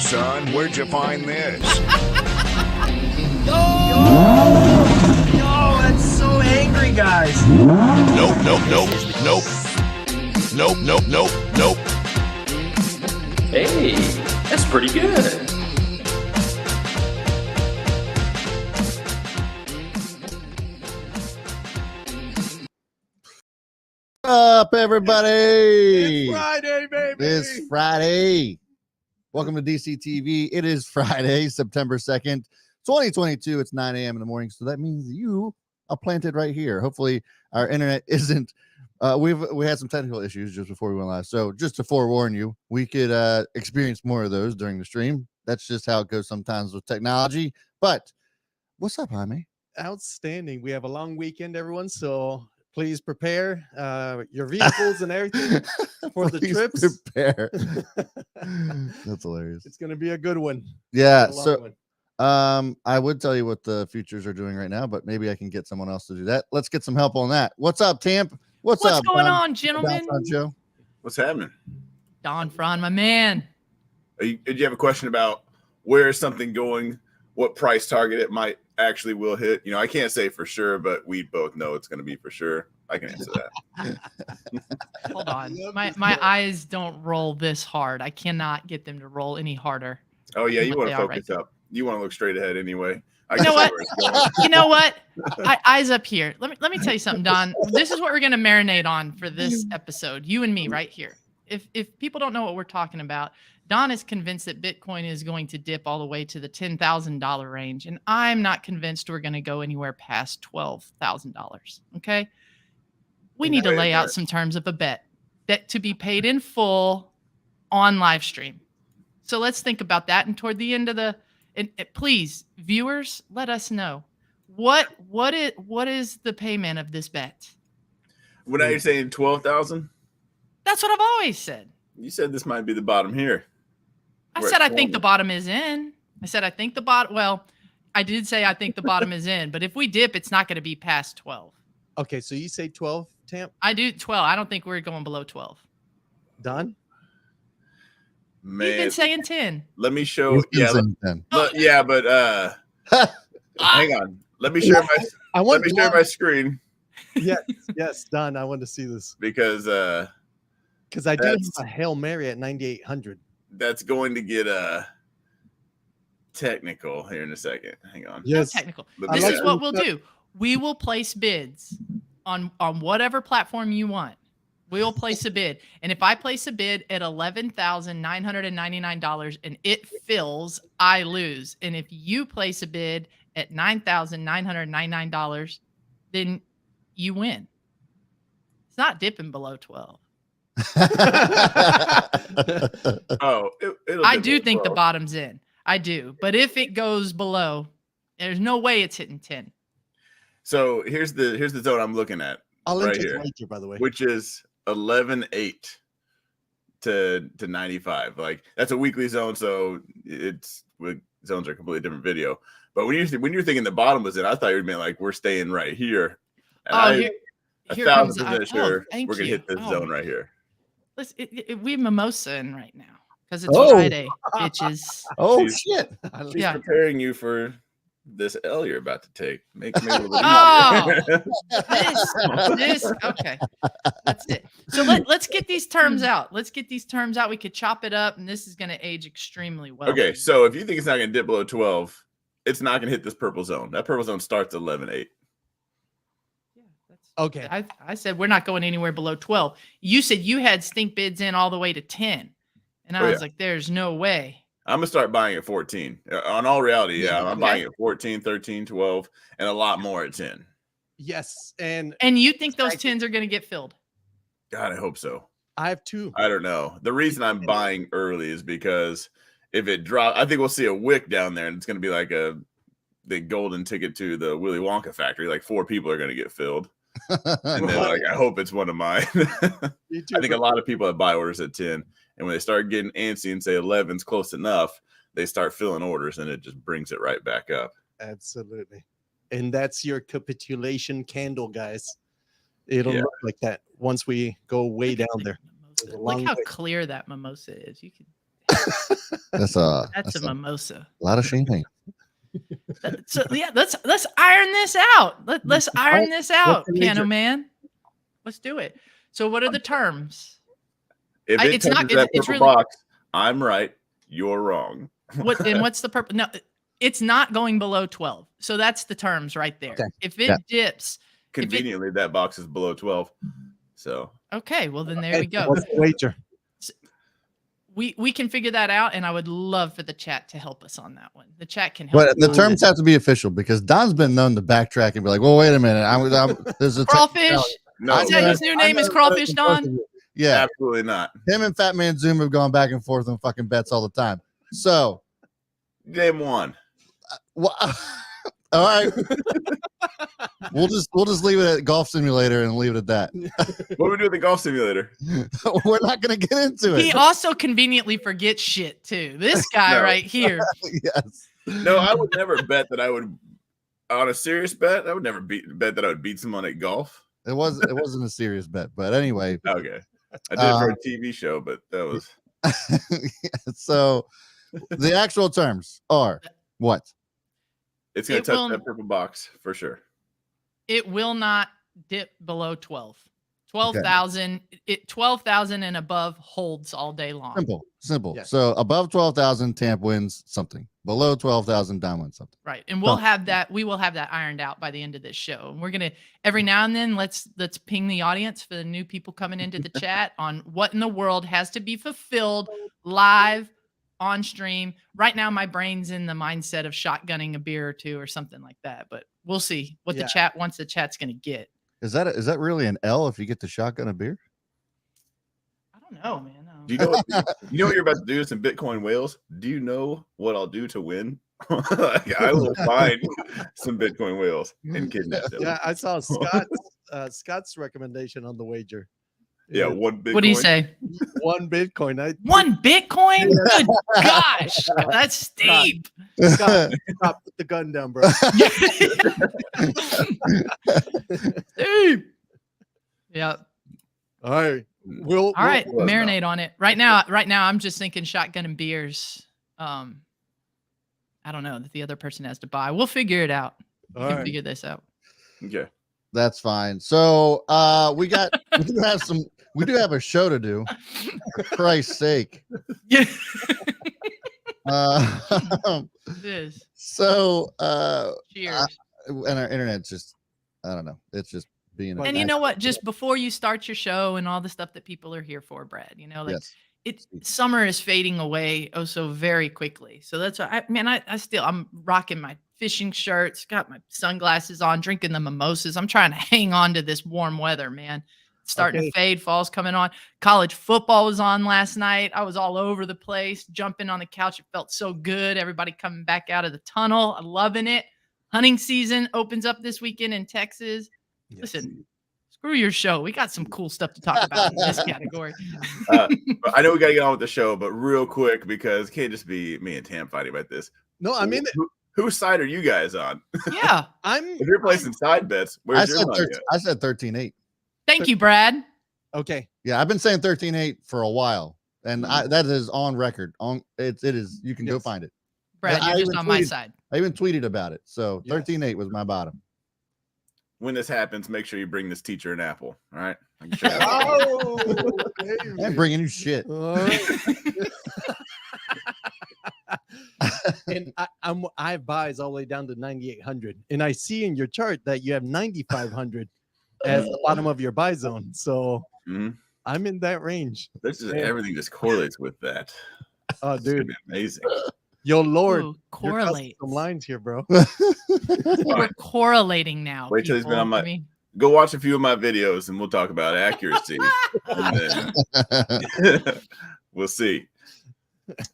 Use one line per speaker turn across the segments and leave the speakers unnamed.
son. Where'd you find this?
Yo, that's so angry, guys.
Nope.
Hey, that's pretty good.
Up, everybody?
It's Friday, baby.
It's Friday. Welcome to DTCV. It is Friday, September 2nd, 2022. It's 9 a.m. in the morning, so that means you are planted right here. Hopefully, our internet isn't. We had some technical issues just before we went live, so just to forewarn you, we could experience more of those during the stream. That's just how it goes sometimes with technology. But what's up, Jaime?
Outstanding. We have a long weekend, everyone, so please prepare your vehicles and everything for the trips.
Prepare. That's hilarious.
It's going to be a good one.
Yeah,
A long
so
one.
I would tell you what the futures are doing right now, but maybe I can get someone else to do that. Let's get some help on that. What's up, Tamp? What's up,
going
Don?
on, gentlemen?
Joe?
What's happening?
Don Fron, my man.
Did you have a question about where is something going, what price target it might actually will hit? You know, I can't say for sure, but we both know it's going to be for sure. I can answer that.
Hold on. My eyes don't roll this hard. I cannot get them to roll any harder.
Oh, yeah, you
what
want to
they are
focus
right
up. You want to look straight ahead anyway.
You know what? You know what? Eyes up here. Let me tell you something, Don. This is what we're going to marinate on for this episode. You and me right here. If people don't know what we're talking about, Don is convinced that Bitcoin is going to dip all the way to the $10,000 range, and I'm not convinced we're going to go anywhere past $12,000. Okay? We need to lay out some terms of a bet to be paid in full on live stream. So let's think about that. And toward the end of the, and please, viewers, let us know what is the payment of this bet.
What are you saying? 12,000?
That's what I've always said.
You said this might be the bottom here.
I said I think the bottom is in. I said I think the bottom. Well, I did say I think the bottom is in, but if we dip, it's not going to be past 12.
Okay, so you say 12, Tamp?
I do 12. I don't think we're going below 12.
Don?
Man,
You've been saying 10.
let me show.
He's
Yeah,
saying 10.
but hang on. Let me share my screen
Yes, Don, I want to see this.
because
Because I do have a Hail Mary at 9,800.
that's going to get technical here in a second. Hang on.
Yes. Technical.
But
This
yeah.
is what we'll do. We will place bids on whatever platform you want. We'll place a bid. And if I place a bid at $11,999 and it fills, I lose. And if you place a bid at $9,999, then you win. It's not dipping below 12. I do think the bottom's in. I do. But if it goes below, there's no way it's hitting 10.
So here's the zone I'm looking at right here,
by the way,
which is 11.8 to 95. Like that's a weekly zone, so zones are a completely different video. But when you're thinking the bottom was in, I thought you meant like we're staying right here. And
here
1,000% sure
thank
we're gonna
you.
hit this zone right here.
We mimosa in right now because it's Friday, bitches.
Oh,
She's-
shit.
She's preparing you for this L you're about to take. Make me a little bit
this okay. That's it. So let's get these terms out. We could chop it up, and this is going to age extremely well.
Okay, so if you think it's not going to dip below 12, it's not going to hit this purple zone. That purple zone starts at 11.8.
Yeah, that's
okay.
I said we're not going anywhere below 12. You said you had stink bids in all the way to 10, and I was like, "There's no way."
I'm going to start buying at 14. On all reality, I'm buying at 14, 13, 12, and a lot more at 10.
Yes, and
you think those 10s are going to get filled?
God, I hope so.
I have two.
I don't know. The reason I'm buying early is because if it drops, I think we'll see a wick down there, and it's going to be like the golden ticket to the Willy Wonka factory. Like 4 people are going to get filled. And then like, I hope it's one of mine. I think a lot of people have buy orders at 10. And when they start getting antsy and say 11's close enough, they start filling orders and it just brings it right back up.
Absolutely. And that's your capitulation candle, guys. It'll look like that once we go way down there.
Look how clear that mimosa is. You can
That's
That's a
a
mimosa.
lot of champagne.
So yeah, let's iron this out. Let's iron this out,
the
Piano
wager?
Man. Let's do it. So what are the terms?
If it
It's
touches
not.
that
It's
purple
really
box, I'm right. You're wrong.
what's the purpose? No, it's not going below 12. So that's the terms right there.
Okay.
If it
Yeah.
dips,
Conveniently, that box is below 12. So
okay, well then there we go.
What's the wager?
We can figure that out, and I would love for the chat to help us on that one. The chat can help.
But the terms have to be official because Don's been known to backtrack and be like, "Well, wait a minute, there's a
Crawfish.
no,
Is that his new name? Is Crawfish Don?
Yeah,
absolutely not.
him and Fat Man Zoom have gone back and forth on fucking bets all the time. So,
Game one.
well, all right, we'll just leave it at golf simulator and leave it at that.
What do we do with the golf simulator?
We're not gonna get into
He
it.
also conveniently forgets shit too. This guy
No.
right here.
Yes.
No, I would never bet that I would. On a serious bet, I would never bet that I would beat someone at golf.
It wasn't a serious bet, but anyway.
Okay, I did it for a TV show, but that was
So the actual terms are what?
it's going
It
to touch
will-
that purple box for sure.
It will not dip below 12. 12,000. 12,000 and above holds all day long.
Simple.
Yes.
So above 12,000, Tamp wins something. Below 12,000, Don wins something.
Right. And we'll
Oh.
have that. We will have that ironed out by the end of this show. And we're going to every now and then let's ping the audience for the new people coming into the chat on what in the world has to be fulfilled live on stream. Right now my brain's in the mindset of shotgunning a beer or two or something like that, but we'll see what
Yeah.
the chat wants the chat's going to get.
Is that really an L if you get the shotgun a beer?
I don't know, man.
Do you know what you're about to do to some Bitcoin whales? Do you know what I'll do to win? Like, I will find some Bitcoin whales and kidnap them.
Yeah, I saw Scott's recommendation on the wager.
Yeah, one Bitcoin.
What do you say?
1 Bitcoin.
One Bitcoin? Good gosh, that's steep.
Scott, put the gun down, bro.
Steep. Yeah.
All right.
All right,
we'll-
marinate on it. Right now, I'm just thinking shotgun and beers. I don't know that the other person has to buy. We'll figure it out. We
All
can
right.
figure this out.
Okay.
That's fine. So we do have a show to do. For Christ's sake.
Yeah,
Uh,
it is.
so
Cheers.
and our internet's just, I don't know. It's just being.
And you know what? Just before you start your show and all the stuff that people are here for, Brad, like
Yes.
summer is fading away oh so very quickly. So that's why I'm rocking my fishing shirts, got my sunglasses on, drinking the mimosas. I'm trying to hang on to this warm weather, man. It's starting to fade. Fall's coming on. College football was on last night. I was all over the place, jumping on the couch. It felt so good. Everybody coming back out of the tunnel. I'm loving it. Hunting season opens up this weekend in Texas.
Yes.
Listen, screw your show. We got some cool stuff to talk about in this category.
But I know we got to get on with the show, but real quick, because it can't just be me and Tam fighting about this.
No, I mean,
Whose side are you guys on?
Yeah.
If you're placing side bets, where's your money at?
I said 13-8.
Thank you, Brad.
okay.
Yeah, I've been saying 13-8 for a while, and
Mm-hmm.
that is on record. It is. You can go
Yes.
find it.
Brad,
I
you're just
even
on my
tweeted-
side.
I even tweeted about it. So
Yes.
13-8 was my bottom.
When this happens, make sure you bring this teacher an apple. All right. I can show you.
Oh,
I ain't bringing you shit.
all right. And I have buys all the way down to 9,800, and I see in your chart that you have 9,500 as the bottom of your buy zone. So
Mhm.
I'm in that range.
This is
Yeah.
everything just correlates with that.
Oh,
It's gonna
dude,
be amazing.
yo, Lord,
Ooh,
you're crossing
correlate.
some lines here, bro.
We're correlating now.
Wait till he's been
people.
on my-
I mean,
Go watch a few of my videos and we'll talk about accuracy. And then we'll see.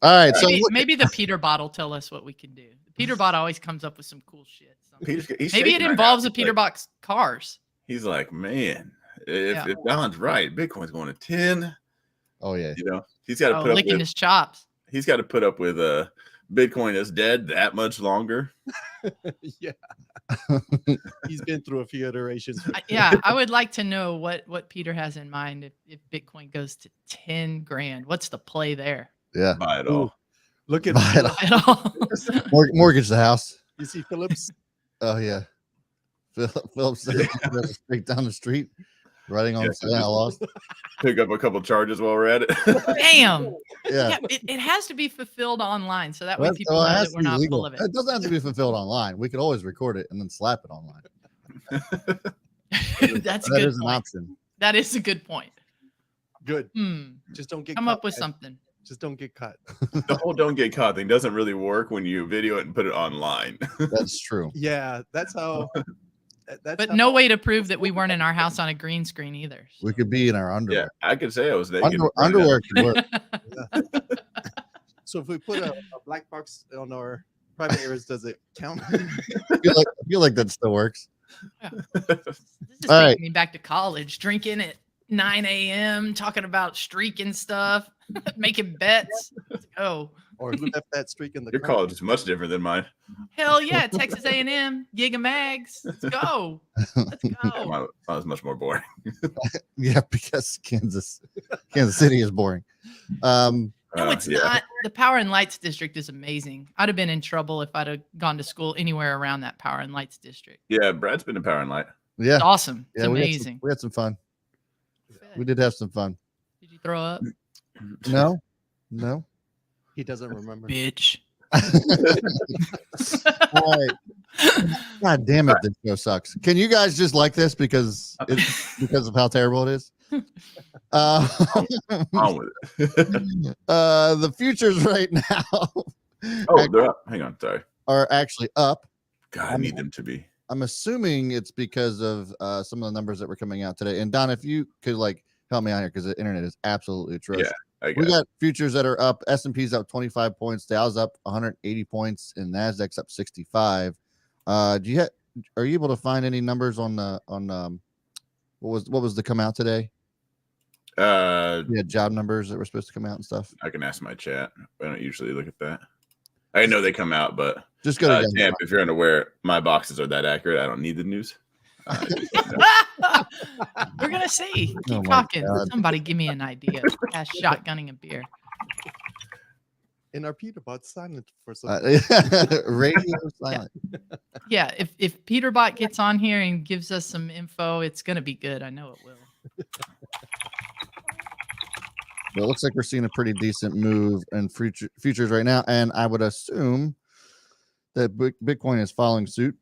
All right. So
maybe the Peter bot will tell us what we can do. The Peter bot always comes up with some cool shit.
He's
Maybe it
shaking right
involves
now.
a Peter bot's cars.
He's like, man, if,
Yeah.
if Don's right, Bitcoin's going to 10.
oh yeah.
You know, he's got to
Oh,
put up
licking
with.
his chops.
He's got to put up with Bitcoin is dead that much longer.
Yeah. He's been through a few iterations.
I would like to know what Peter has in mind if Bitcoin goes to 10 grand. What's the play there?
Yeah.
Buy it all.
Ooh. Look at
Buy it all.
At all.
Mortgage the house.
you see Phillips.
Oh yeah. Phillips straight down the street, writing on
Yeah,
I lost.
Pick up a couple charges while we're at it.
Damn.
Yeah.
Yeah, it has to be fulfilled online, so that way
That's-
people
well, it
know
has
that
to
we're
be
not
legal.
full of it.
It doesn't have to be fulfilled online. We could always record it and then slap it online.
That's a
That
good
is an
point.
option.
That is a good point.
Good.
Hmm.
Just don't get
Come
caught,
up with
guys.
something.
Just don't get caught.
The whole don't get caught thing doesn't really work when you video it and put it online.
That's true.
Yeah, that's how. That's
But
how,
no way to prove that we weren't in our house on a green screen either.
We could be in our
Yeah,
underwear.
I could say I was naked.
Underwear could work.
So if we put a black box on our private areas, does it count?
I feel like that still works.
This is
All right.
taking me back to college, drinking at 9 a.m., talking about streaking stuff, making bets. Let's go.
Or who left that streak in the
Your
car?
college is much different than mine.
Hell yeah, Texas A&M, Giga Mags. Let's go. Let's go.
Mine was much more boring.
Yeah, because Kansas City is boring.
No, it's
Yeah.
not. The Power and Lights District is amazing. I'd have been in trouble if I'd have gone to school anywhere around that Power and Lights District.
Yeah, Brad's been to Power and Light.
Yeah,
It's awesome. It's
yeah,
amazing.
we had some fun. We did have some fun.
Did you throw up?
No.
He doesn't remember.
Bitch.
All right. God damn it, this show sucks. Can you guys just like this because of how terrible it is?
On with it.
The futures right now
Oh, they're up. Hang on, sorry.
are actually up.
God, I need them to be.
I'm assuming it's because of some of the numbers that were coming out today. And Don, if you could like help me out here because the internet is absolutely atrocious.
Yeah, I
We
got
got futures that are up. S&P's up 25 points. Dow's up 180 points, and Nasdaq's up 65. Are you able to find any numbers on what was to come out today? Yeah, job numbers that were supposed to come out and stuff.
I can ask my chat. I don't usually look at that. I know they come out, but
Just go to
Tamp, if you're unaware, my boxes are that accurate. I don't need the news.
We're gonna see.
Oh
Keep
my
talking.
God.
Somebody give me an idea. Shotgunning a beer.
And our Peter bot's silent for some.
radio silent.
Yeah, if Peterbot gets on here and gives us some info, it's gonna be good. I know it will.
Well, it looks like we're seeing a pretty decent move in futures right now, and I would assume that Bitcoin is following suit.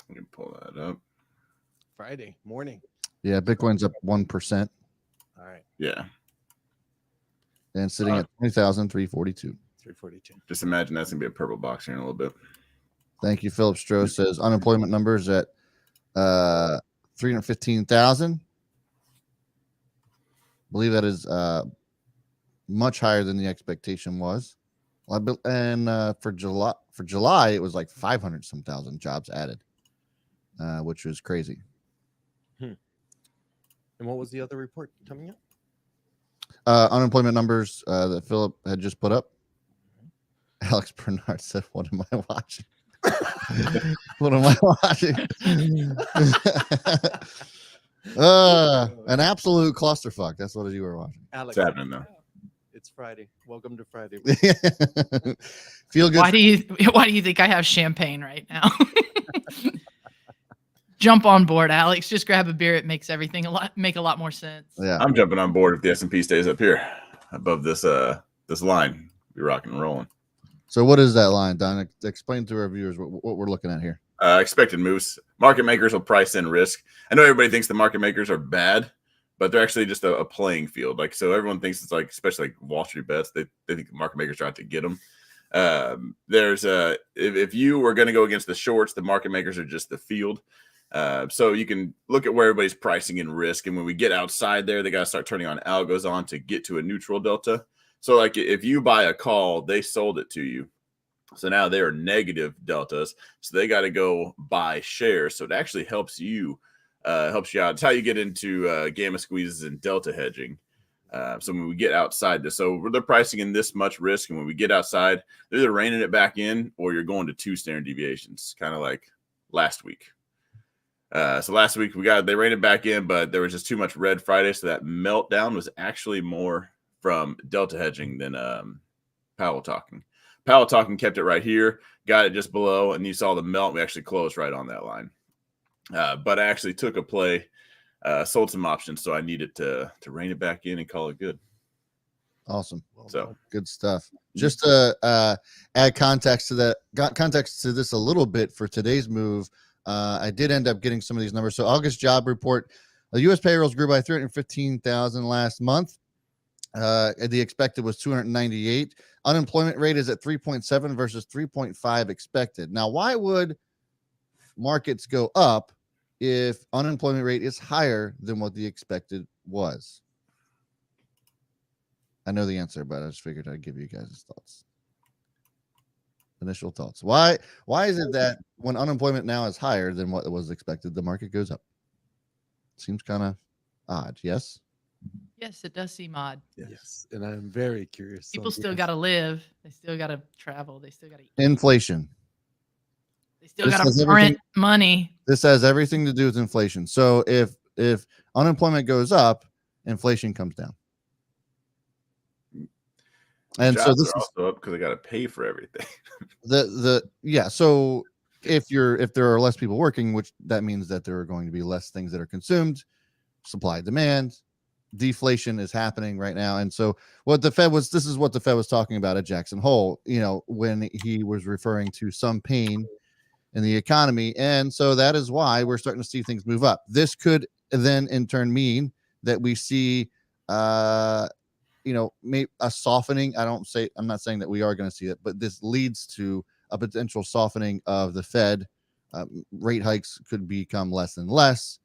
I can pull that up.
Friday morning.
Yeah, Bitcoin's up 1%
All right,
Yeah.
and sitting at 20,342.
342.
Just imagine that's going to be a purple box here in a little bit.
Thank you, Philip Stroh says unemployment numbers at 315,000. I believe that is much higher than the expectation was. And for July, it was like 500 some thousand jobs added, which was crazy.
And what was the other report coming up?
Unemployment numbers that Philip had just put up. Alex Bernard said, "What am I watching? What am I watching?" An absolute clusterfuck. That's what you were watching.
Alex,
What's happening though?
it's Friday. Welcome to Friday.
Feel good.
Why do you think I have champagne right now? Jump on board, Alex. Just grab a beer. It makes everything make a lot more sense.
Yeah.
I'm jumping on board if the S&P stays up here above this this line. Be rocking and rolling.
So what is that line, Don? Explain to our viewers what we're looking at here.
Expected moves. Market makers will price in risk. I know everybody thinks the market makers are bad, but they're actually just a playing field. Like, so everyone thinks it's like, especially like Wall Street bets, they think the market makers are out to get them. There's if you were going to go against the shorts, the market makers are just the field. So you can look at where everybody's pricing in risk. And when we get outside there, they got to start turning on algos on to get to a neutral delta. So like if you buy a call, they sold it to you. So now they are negative deltas. So they got to go buy shares. So it actually helps you out. It's how you get into gamma squeezes and delta hedging. So when we get outside this, so they're pricing in this much risk. And when we get outside, they're either reining it back in or you're going to 2 standard deviations, kind of like last week. So last week they reined it back in, but there was just too much red Friday. So that meltdown was actually more from Delta hedging than Powell talking. Powell talking kept it right here, got it just below, and you saw the melt. We actually closed right on that line. But I actually took a play, sold some options, so I needed to rein it back in and call it good.
Awesome.
So
Good stuff. Just to add context to that, got context to this a little bit for today's move. I did end up getting some of these numbers. So August job report, the U.S. payrolls grew by 315,000 last month. The expected was 298. Unemployment rate is at 3.7 versus 3.5 expected. Now, why would markets go up if unemployment rate is higher than what the expected was? I know the answer, but I just figured I'd give you guys thoughts. Initial thoughts. Why is it that when unemployment now is higher than what was expected, the market goes up? Seems kind of odd. Yes.
Yes, it does seem odd.
Yes, and I'm very curious.
People still got to live. They still got to travel. They still got to eat.
Inflation.
They still got to print money.
This has everything to do with inflation. So if unemployment goes up, inflation comes down. And
jobs
so this
are
is
also up because they got to pay for everything.
yeah. So if there are less people working, which that means that there are going to be less things that are consumed, supply demand, deflation is happening right now. And so this is what the Fed was talking about at Jackson Hole, when he was referring to some pain in the economy. And so that is why we're starting to see things move up. This could then in turn mean that we see maybe a softening. I'm not saying that we are going to see it, but this leads to a potential softening of the Fed. Rate hikes could become less and less.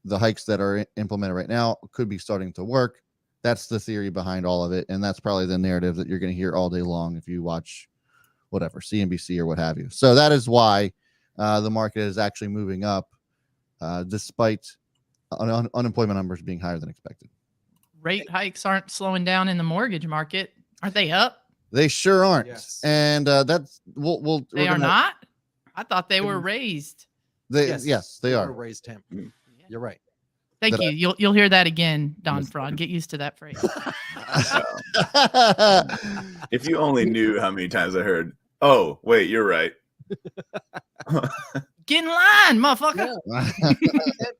The hikes that are implemented right now could be starting to work. That's the theory behind all of it. And that's probably the narrative that you're going to hear all day long if you watch whatever, CNBC or what have you. So that is why the market is actually moving up despite unemployment numbers being higher than expected.
Rate hikes aren't slowing down in the mortgage market. Aren't they up?
They sure aren't.
Yes.
And that's
They are not. I thought they were raised.
Yes, they are.
Raised temp. You're right.
Thank you. You'll hear that again, Don Fraud. Get used to that phrase.
If you only knew how many times I heard, "Oh, wait, you're right."
Get in line, motherfucker.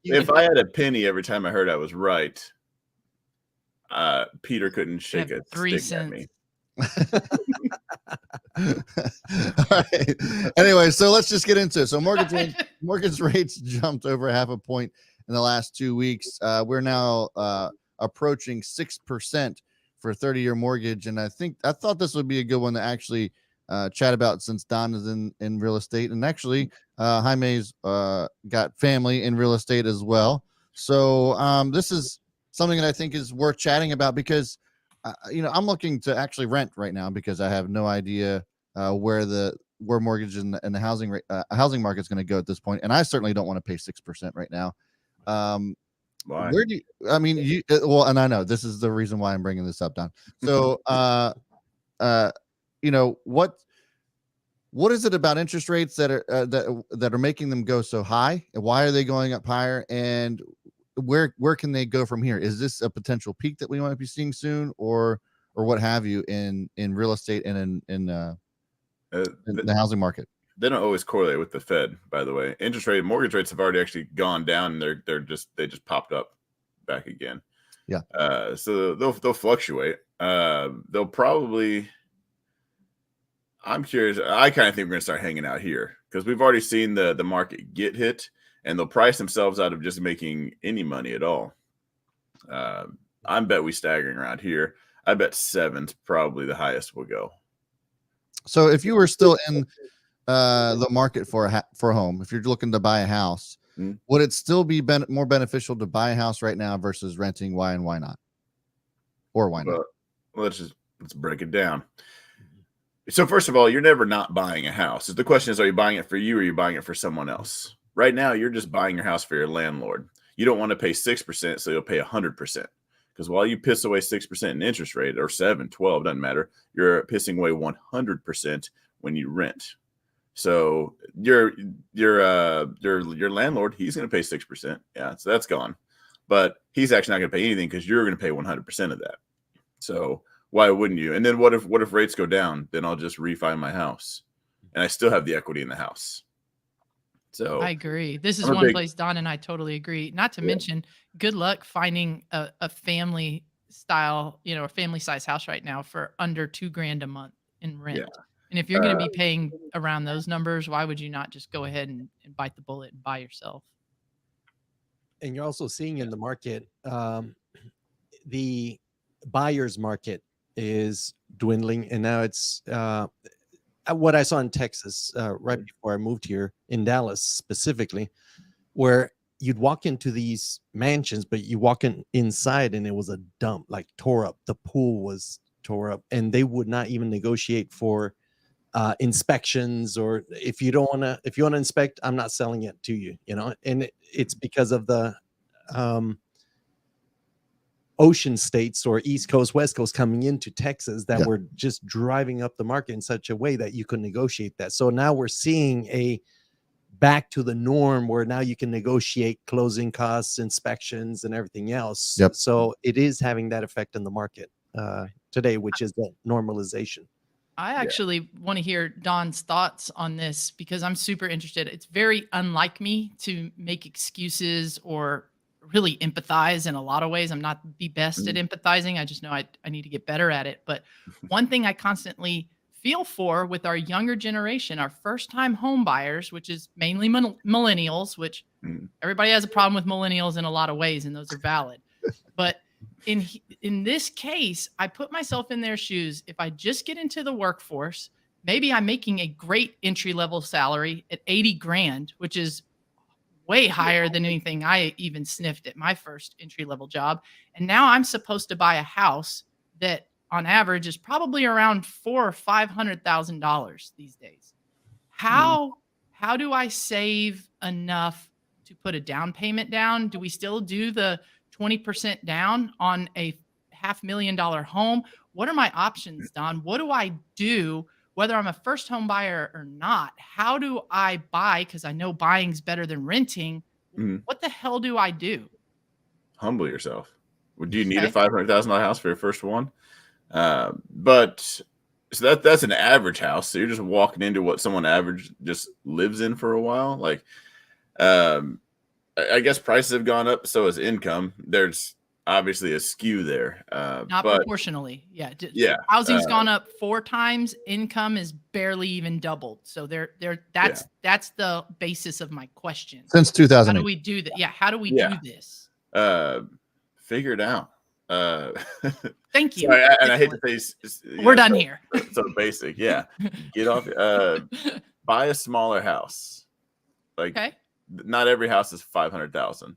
If I had a penny every time I heard I was right, Peter couldn't shake a
3
stick at
cents.
me.
All right. Anyway, so let's just get into it. So mortgage rates jumped over half a point in the last 2 weeks. We're now approaching 6% for 30-year mortgage, and I thought this would be a good one to actually chat about since Don is in real estate, and actually Jaime's got family in real estate as well. So this is something that I think is worth chatting about because I'm looking to actually rent right now because I have no idea where mortgage and the housing market is going to go at this point, and I certainly don't want to pay 6% right now.
Why?
Where do you? I mean, well, and I know this is the reason why I'm bringing this up, Don. So, what is it about interest rates that are making them go so high, and why are they going up higher, and where can they go from here? Is this a potential peak that we might be seeing soon, or what have you in real estate and in the housing market?
They don't always correlate with the Fed, by the way. Mortgage rates have already actually gone down. And they just popped up back again.
Yeah.
So they'll fluctuate. They'll probably. I'm curious. I kind of think we're going to start hanging out here because we've already seen the market get hit, and they'll price themselves out of just making any money at all. I bet we staggering around here. I bet 7's probably the highest we'll go.
So if you were still in the market for a home, if you're looking to buy a house, would it still be more beneficial to buy a house right now versus renting? Why and why not? Or why not?
Well, let's break it down. So first of all, you're never not buying a house. The question is, are you buying it for you or are you buying it for someone else? Right now, you're just buying your house for your landlord. You don't want to pay 6%, so you'll pay 100%. Because while you piss away 6% in interest rate, or 7, 12, doesn't matter, you're pissing away 100% when you rent. So your landlord, he's going to pay 6%. Yeah, so that's gone. But he's actually not going to pay anything because you're going to pay 100% of that. So why wouldn't you? And then what if rates go down? Then I'll just refi my house, and I still have the equity in the house. So
I agree. This is
I'm a
one
big-
place Don and I totally agree. Not to mention, good luck finding a family style, a family size house right now for under $2,000 a month in rent.
Yeah.
And if you're going to be paying around those numbers, why would you not just go ahead and bite the bullet and buy yourself?
And you're also seeing in the market, the buyer's market is dwindling, and now it's what I saw in Texas right before I moved here, in Dallas specifically, where you'd walk into these mansions, but you walk inside and it was a dump, like tore up. The pool was tore up, and they would not even negotiate for inspections, or if you want to inspect, I'm not selling it to you, and it's because of the ocean states or East Coast, West Coast coming into Texas that were just driving up the market in such a way that you could negotiate that. So now we're seeing a back to the norm where now you can negotiate closing costs, inspections, and everything else.
Yep.
So it is having that effect in the market today, which is the normalization.
I actually want to hear Don's thoughts on this because I'm super interested. It's very unlike me to make excuses or really empathize in a lot of ways. I'm not the best at empathizing. I just know I need to get better at it. But one thing I constantly feel for with our younger generation, our first-time home buyers, which is mainly millennials, which everybody has a problem with millennials in a lot of ways, and those are valid. But in this case, I put myself in their shoes. If I just get into the workforce, maybe I'm making a great entry-level salary at 80 grand, which is way higher than anything I even sniffed at my first entry-level job. And now I'm supposed to buy a house that on average is probably around $400,000 or $500,000 these days. How do I save enough to put a down payment down? Do we still do the 20% down on a $500,000 home? What are my options, Don? What do I do, whether I'm a first home buyer or not? How do I buy? Because I know buying's better than renting. What the hell do I do?
Humble yourself. Do you need a $500,000 house for your first one? But so that's an average house. So you're just walking into what someone average just lives in for a while. Like, I guess prices have gone up, so has income. There's obviously a skew there.
Not
but
proportionally. Yeah.
Yeah.
Housing's gone up 4 times. Income is barely even doubled. So that's the basis of my question.
Since 2000.
How do we do that? Yeah. How do we do this?
Figure it out.
Thank you.
Sorry, and I hate to say
we're done here.
So basic. Yeah. Get off. Buy a smaller house. Like, not every house is 500,000.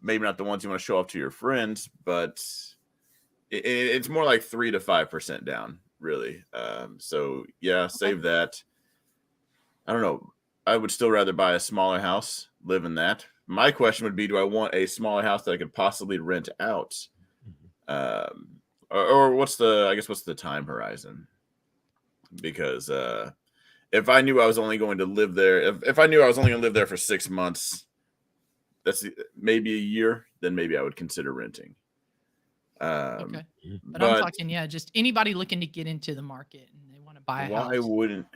Maybe not the ones you want to show off to your friends, but it's more like 3 to 5% down, really. So yeah, save that. I don't know. I would still rather buy a smaller house, live in that. My question would be, do I want a smaller house that I could possibly rent out? Or what's the time horizon? Because if I knew I was only going to live there, if I knew I was only going to live there for 6 months, that's maybe a year, then maybe I would consider renting.
Okay. But I'm talking, just anybody looking to get into the market and they want to buy a house. Why
wouldn't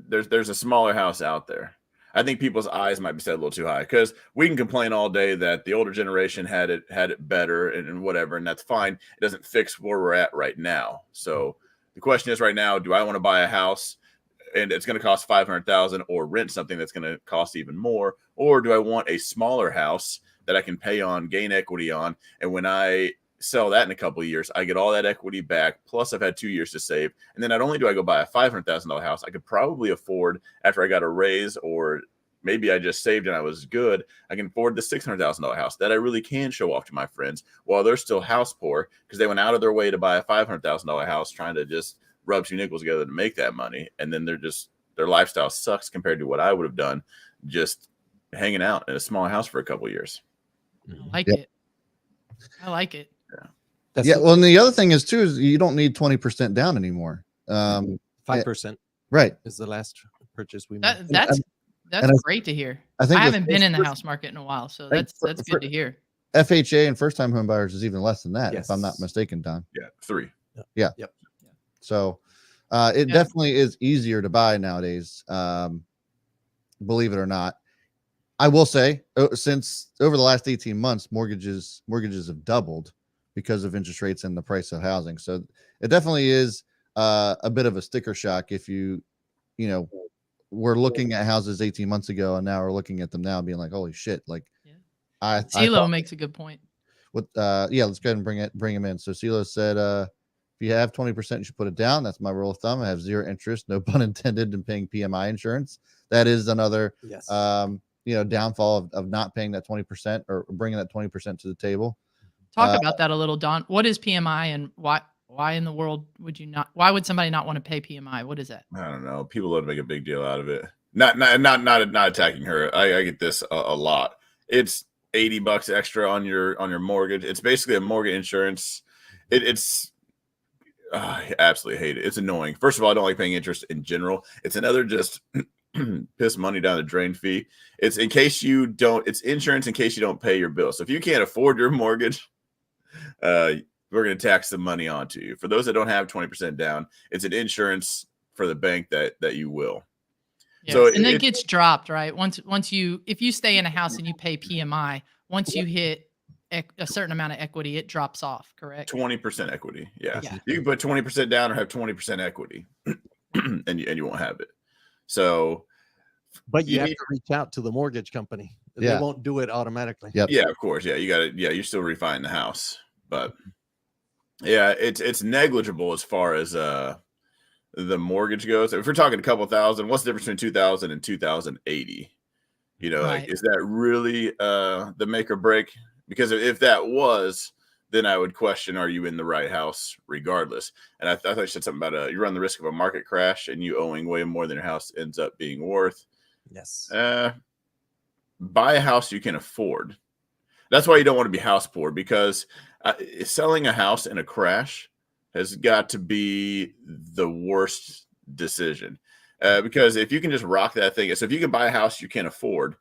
there's a smaller house out there? I think people's eyes might be set a little too high, because we can complain all day that the older generation had it better and whatever, and that's fine. It doesn't fix where we're at right now. So the question is right now, do I want to buy a house and it's going to cost $500,000, or rent something that's going to cost even more? Or do I want a smaller house that I can pay on, gain equity on, and when I sell that in a couple of years, I get all that equity back, plus I've had 2 years to save, and then not only do I go buy a $500,000 house, I could probably afford, after I got a raise, or maybe I just saved and I was good, I can afford the $600,000 house that I really can show off to my friends while they're still house poor, because they went out of their way to buy a $500,000 house trying to just rub 2 nickels together to make that money, and then their lifestyle sucks compared to what I would have done just hanging out in a small house for a couple of years.
I like it. I like it.
Yeah. Well, and the other thing is you don't need 20% down anymore.
5%.
Right.
Is the last purchase we made.
That's great to hear. I haven't been in the house market in a while, so that's good to hear.
FHA and first time home buyers is even less than that, if I'm not
Yes.
mistaken, Don.
Yeah, 3.
So it definitely is easier to buy nowadays. Believe it or not. I will say, since over the last 18 months, mortgages have doubled because of interest rates and the price of housing. So it definitely is a bit of a sticker shock if you we're looking at houses 18 months ago and now we're looking at them now and being like, holy shit. Like I
CeeLo
thought,
makes a good point.
let's go ahead and bring him in. So CeeLo said, if you have 20%, you should put it down. That's my rule of thumb. I have 0 interest, no pun intended, in paying PMI insurance. That is another,
Yes.
downfall of not paying that 20% or bringing that 20% to the table.
Talk about that a little, Don. What is PMI and why in the world would you not? Why would somebody not want to pay PMI? What is that?
I don't know. People love to make a big deal out of it. Not attacking her. I get this a lot. It's $80 extra on your mortgage. It's basically a mortgage insurance. I absolutely hate it. It's annoying. First of all, I don't like paying interest in general. It's another just piss money down the drain fee. It's in case you don't. It's insurance in case you don't pay your bill. So if you can't afford your mortgage, we're going to tax the money onto you. For those that don't have 20% down, it's an insurance for the bank that you will.
Yes.
So
and it gets dropped, right? If you stay in a house and you pay PMI, once you hit a certain amount of equity, it drops off, correct?
20% equity. Yeah.
Yeah.
You can put 20% down or have 20% equity and you won't have it. So,
But you have to reach out to the mortgage company.
Yeah.
They won't do it automatically.
Yep.
yeah, of course. Yeah. You got to, you're still refining the house, but yeah, it's negligible as far as, the mortgage goes. If we're talking a couple thousand, what's the difference between 2,000 and 2,080? Like,
Right.
is that really the make or break? Because if that was, then I would question, are you in the right house regardless? And I thought you said something about you run the risk of a market crash and you owing way more than your house ends up being worth.
Yes.
Buy a house you can afford. That's why you don't want to be house poor, because selling a house in a crash has got to be the worst decision. Because if you can just rock that thing, so if you can buy a house you can't afford,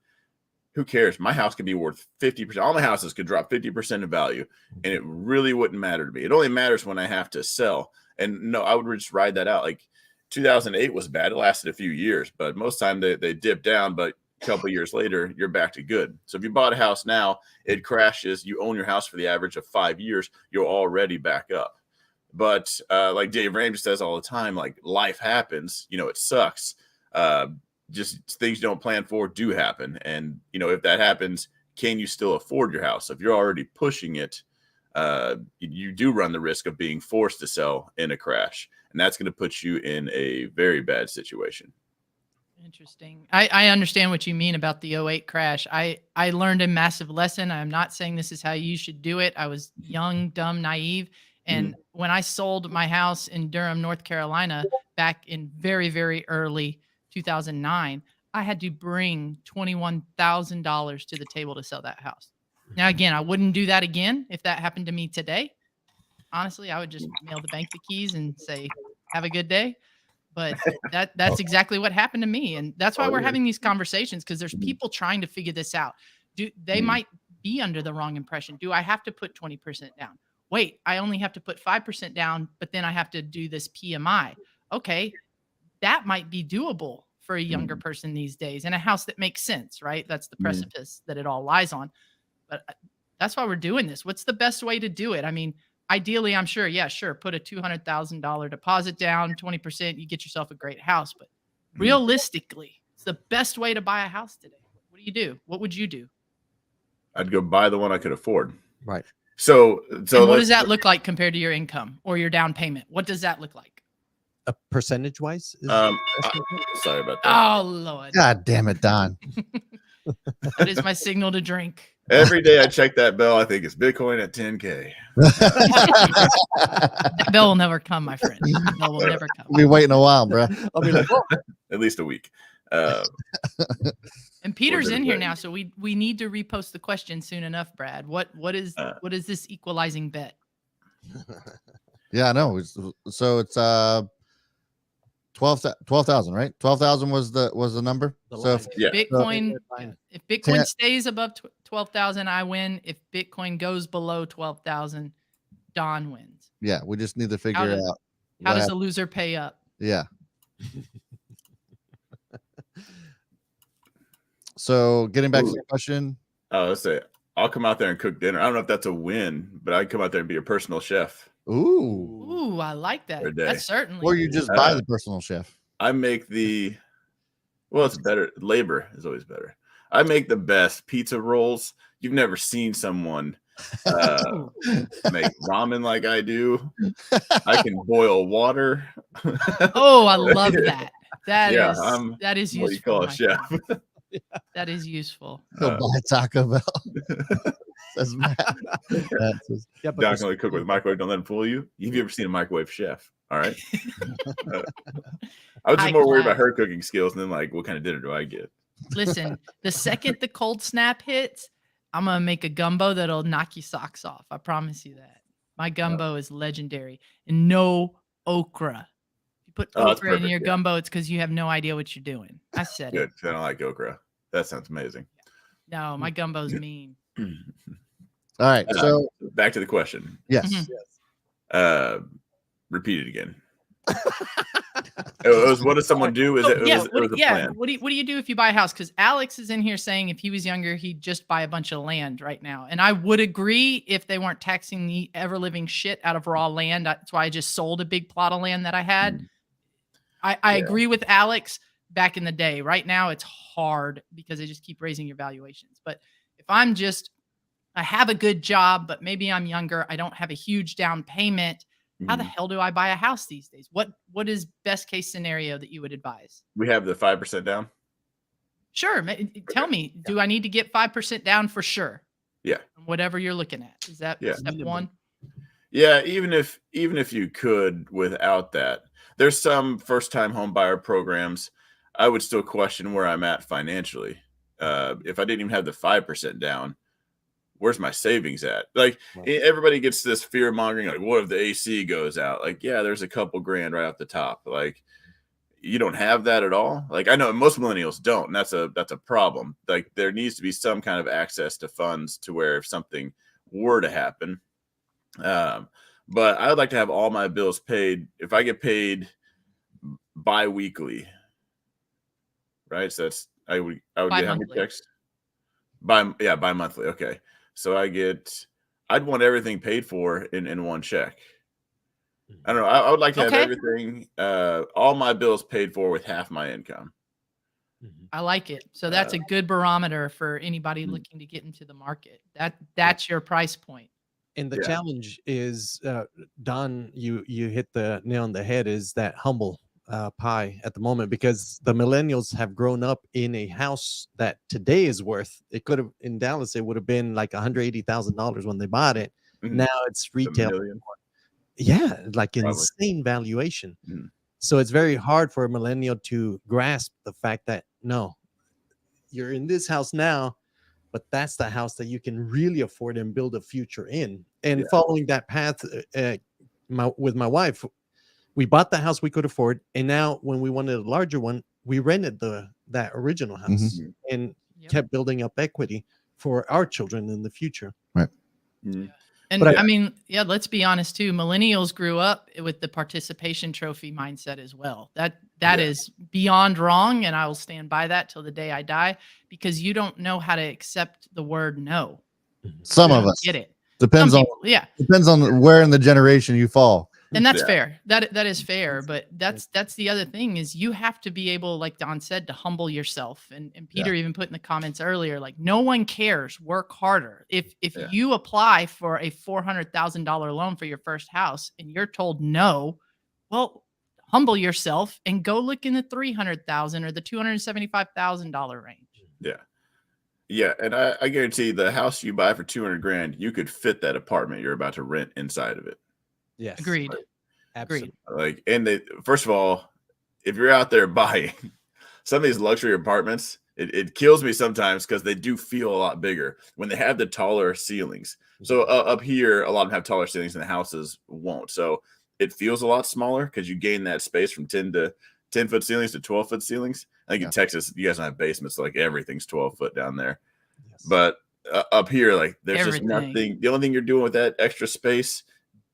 who cares? My house could be worth 50%. All my houses could drop 50% in value, and it really wouldn't matter to me. It only matters when I have to sell. And no, I would just ride that out. Like 2008 was bad. It lasted a few years, but most time they dip down, but a couple of years later, you're back to good. So if you bought a house now, it crashes, you own your house for the average of 5 years, you're already back up. But like Dave Ramsey says all the time, like life happens, it sucks. Just things you don't plan for do happen. And, if that happens, can you still afford your house? If you're already pushing it, you do run the risk of being forced to sell in a crash. And that's going to put you in a very bad situation.
Interesting. I understand what you mean about the 08 crash. I learned a massive lesson. I'm not saying this is how you should do it. I was young, dumb, naive. And when I sold my house in Durham, North Carolina, back in very, very early 2009, I had to bring $21,000 to the table to sell that house. Now, again, I wouldn't do that again if that happened to me today. Honestly, I would just mail the bank the keys and say, have a good day. But that's exactly what happened to me. And that's why we're having these conversations, because there's people trying to figure this out. They might be under the wrong impression. Do I have to put 20% down? Wait, I only have to put 5% down, but then I have to do this PMI. Okay, that might be doable for a younger person these days, and a house that makes sense, right? That's the precipice that it all lies on. But that's why we're doing this. What's the best way to do it? I mean, ideally, I'm sure, put a $200,000 deposit down, 20%, you get yourself a great house. But realistically, it's the best way to buy a house today. What do you do? What would you do?
I'd go buy the one I could afford.
Right.
So
and what does that look like compared to your income or your down payment? What does that look like?
Percentage wise?
Sorry about that.
Oh, Lord.
God damn it, Don.
That is my signal to drink.
Every day I check that bell, I think it's Bitcoin at 10K.
That bell will never come, my friend. That bell will never come.
We'll be waiting a while, bro.
I'll be like, oh,
At least a week.
And Peter's in here
right.
now, so we need to repost the question soon enough, Brad. What is this equalizing bet?
Yeah, I know. So it's 12,000, right? 12,000 was the number.
The
So
line.
Yeah.
Bitcoin, if Bitcoin stays above 12,000, I win. If Bitcoin goes below 12,000, Don wins.
Yeah, we just need to figure
How does-
out.
How
what
does
hap-
the loser pay up?
Yeah. So getting back to the question.
Oh, let's say I'll come out there and cook dinner. I don't know if that's a win, but I'd come out there and be a personal chef.
Ooh.
Ooh, I like that.
For a day.
That's certainly.
Or you just buy the personal chef.
I make it's better. Labor is always better. I make the best pizza rolls. You've never seen someone make ramen like I do. I can boil water.
Oh, I love that. That
Yeah,
is
I'm
that is
what you
useful.
call a
my
chef.
friend. That is useful.
Go buy Taco Bell. Says Matt. Matt says,
Yeah, but
Not gonna cook with a microwave. Don't let him fool you. Have you ever seen a microwave chef? All right. I was just
High
more worried about
class.
her cooking skills, and then like, what kind of dinner do I get?
Listen, the second the cold snap hits, I'm gonna make a gumbo that'll knock your socks off. I promise you that. My gumbo is legendary, and no okra. If you put
Oh, that's
okra in
perfect,
your
yeah.
gumbo, it's because you have no idea what you're doing. I said
Good.
it.
'Cause I don't like okra. That sounds amazing.
No, my gumbo's mean.
all right. So
Back to the question.
yes.
Mhm.
Repeat it again. It was, what does someone do? Is
So,
it was a plan?
What do you do if you buy a house? Because Alex is in here saying if he was younger, he'd just buy a bunch of land right now. And I would agree if they weren't taxing the ever living shit out of raw land. That's why I just sold a big plot of land that I had. I agree with Alex back in the day. Right now, it's hard because they just keep raising your valuations. But if I have a good job, but maybe I'm younger, I don't have a huge down payment. How the
Mhm.
hell do I buy a house these days? What is best case scenario that you would advise?
We have the 5% down.
Sure. Tell me, do I need to get 5% down for sure?
Yeah.
Whatever you're looking at. Is that
Yeah.
step one?
Yeah, even if you could without that, there's some first-time home buyer programs. I would still question where I'm at financially. If I didn't even have the 5% down, where's my savings at? Like, everybody gets this fear mongering, like, what if the AC goes out? Like, yeah, there's a couple grand right off the top. Like, you don't have that at all. Like, I know most millennials don't, and that's a problem. Like, there needs to be some kind of access to funds to where if something were to happen. But I would like to have all my bills paid. If I get paid bi-weekly, right? So that's I would get how many
Bi-monthly.
checks? Bi-monthly. Okay. So I'd want everything paid for in one check. I don't know. I would like to have
Okay.
everything, all my bills paid for with half my income.
I like it. So that's a good barometer for anybody looking to get into the market. That's your price point.
And the
Yeah.
challenge is, Don, you hit the nail on the head, is that humble pie at the moment, because the millennials have grown up in a house that today is worth, it could have, in Dallas, it would have been like $180,000 when they bought it.
Mhm.
Now it's retail.
million.
Yeah, like
Probably.
insane valuation.
Mhm.
So it's very hard for a millennial to grasp the fact that, no, you're in this house now, but that's the house that you can really afford and build a future in. And
Yeah.
following that path, with my wife, we bought the house we could afford, and now when we wanted a larger one, we rented that original house and
Yep.
kept building up equity for our children in the future.
Mhm.
And
But
I mean, yeah, let's be honest too. Millennials grew up with the participation trophy mindset as well. That is beyond wrong, and I will stand by that till the day I die, because you don't know how to accept the word no.
Some
You
of
don't
us.
get it.
Depends
Some
on
people,
depends on where in the generation you fall.
and that's
Yeah.
fair. That is fair, but that's the other thing, is you have to be able, like Don said, to humble yourself. And Peter even put in the comments earlier, like, no one cares, work harder. If
Yeah.
you apply for a $400,000 loan for your first house and you're told no, well, humble yourself and go look in the $300,000 or the $275,000 range.
Yeah, and I guarantee the house you buy for 200 grand, you could fit that apartment you're about to rent inside of it.
Yes,
Agreed.
absolutely.
Like, and first of all, if you're out there buying some of these luxury apartments, it kills me sometimes because they do feel a lot bigger when they have the taller ceilings. So up here, a lot of them have taller ceilings and the houses won't. So it feels a lot smaller because you gain that space from 10-foot ceilings to 12-foot ceilings. I think in Texas, you guys don't have basements, so like everything's 12 foot down there.
Yes.
But up here, like there's
Everything.
just nothing. The only thing you're doing with that extra space